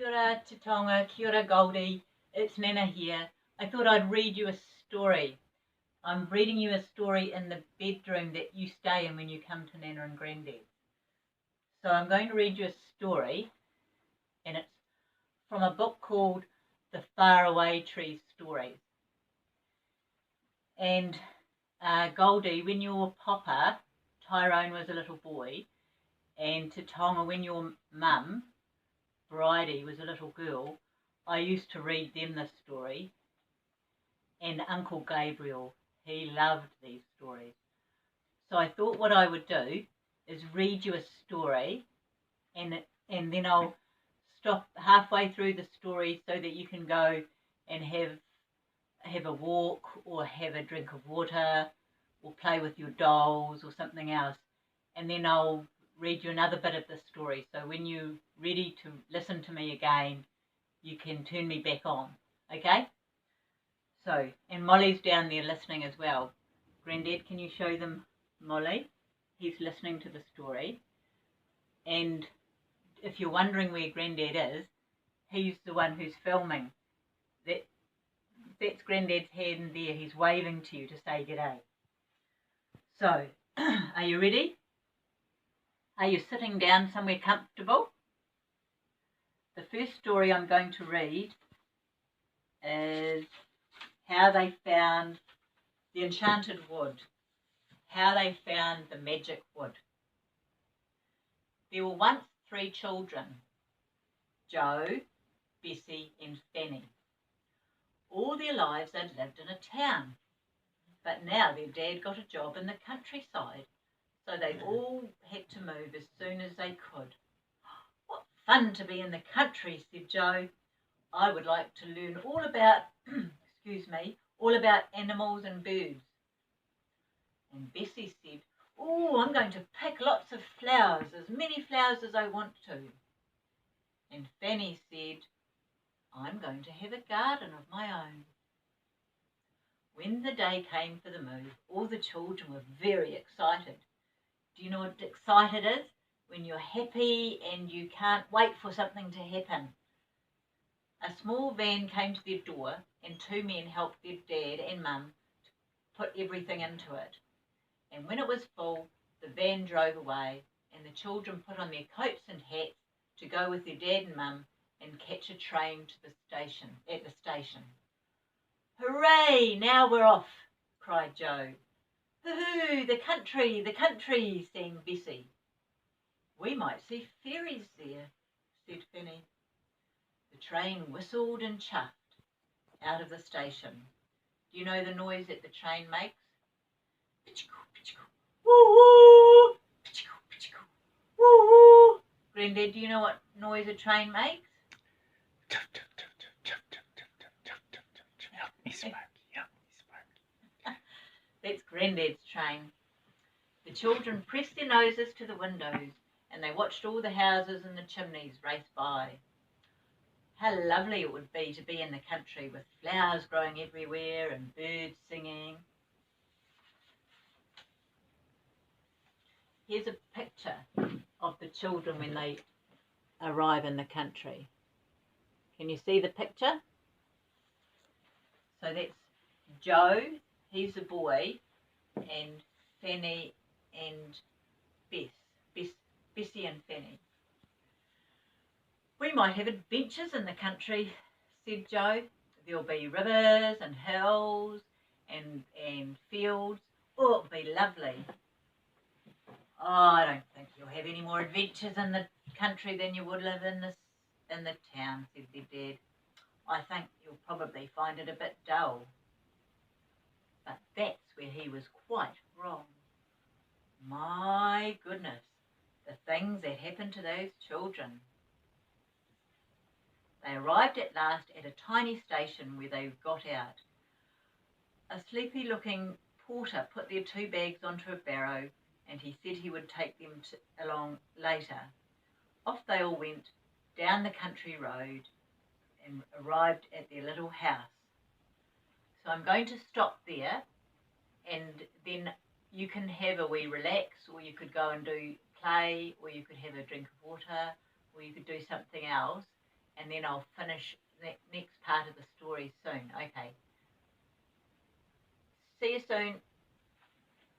Kia ora, Te Tonga, kia ora Goldie, it's Nana here. I thought I'd read you a story. I'm reading you a story in the bedroom that you stay in when you come to Nana and Granddad. So I'm going to read you a story, and it's from a book called The Faraway Tree Stories. And Goldie, when your papa, Tyrone, was a little boy, and Te Tonga, when your mum, Bridie, was a little girl, I used to read them this story. And Uncle Gabriel, he loved these stories. So I thought what I would do is read you a story, and then I'll stop halfway through the story so that you can go and have a walk or have a drink of water or play with your dolls or something else. And then I'll read you another bit of the story. So when you're ready to listen to me again, you can turn me back on, okay? So, and Molly's down there listening as well. Granddad, can you show them Molly? He's listening to the story. And if you're wondering where Granddad is, he's the one who's filming. That's Granddad's hand there. He's waving to you to say g'day. So, are you ready? Are you sitting down somewhere comfortable? The first story I'm going to read is how they found the enchanted wood, how they found the magic wood. There were once 3 children, Joe, Bessie and Fanny. All their lives they'd lived in a town, but now their dad got a job in the countryside, so they all had to move as soon as they could. What fun to be in the country, said Joe. I would like to learn all about, all about animals and birds. And Bessie said, oh, I'm going to pick lots of flowers, as many flowers as I want to. And Fanny said, I'm going to have a garden of my own. When the day came for the move, all the children were very excited. Do you know what excited is? When you're happy and you can't wait for something to happen. A small van came to their door and 2 men helped their dad and mum to put everything into it. And when it was full, the van drove away and the children put on their coats and hats to go with their dad and mum and catch a train to the station. Hooray, now we're off, cried Joe. Hoo-hoo, the country, sang Bessie. We might see fairies there, said Fanny. The train whistled and chuffed out of the station. Do you know the noise that the train makes? Pitchikoo, pitchikoo, woo-woo, pitchikoo, pitchikoo, woo-woo. Granddad, do you know what noise a train makes? That's Granddad's train. The children pressed their noses to the windows and they watched all the houses and the chimneys race by. How lovely it would be to be in the country with flowers growing everywhere and birds singing. Here's a picture of the children when they arrive in the country. Can you see the picture? So that's Joe, he's a boy, and Fanny and Bessie and Fanny. We might have adventures in the country, said Joe. There'll be rivers and hills and fields. Oh, it'll be lovely. Oh, I don't think you'll have any more adventures in the country than you would live in the town, said their dad. I think you'll probably find it a bit dull. But that's where he was quite wrong. My goodness, the things that happened to those children. They arrived at last at a tiny station where they got out. A sleepy-looking porter put their 2 bags onto a barrow and he said he would take them along later. Off they all went down the country road and arrived at their little house. So I'm going to stop there and then you can have a wee relax, or you could go and do play, or you could have a drink of water, or you could do something else. and then I'll finish the next part of the story soon. Okay. See you soon.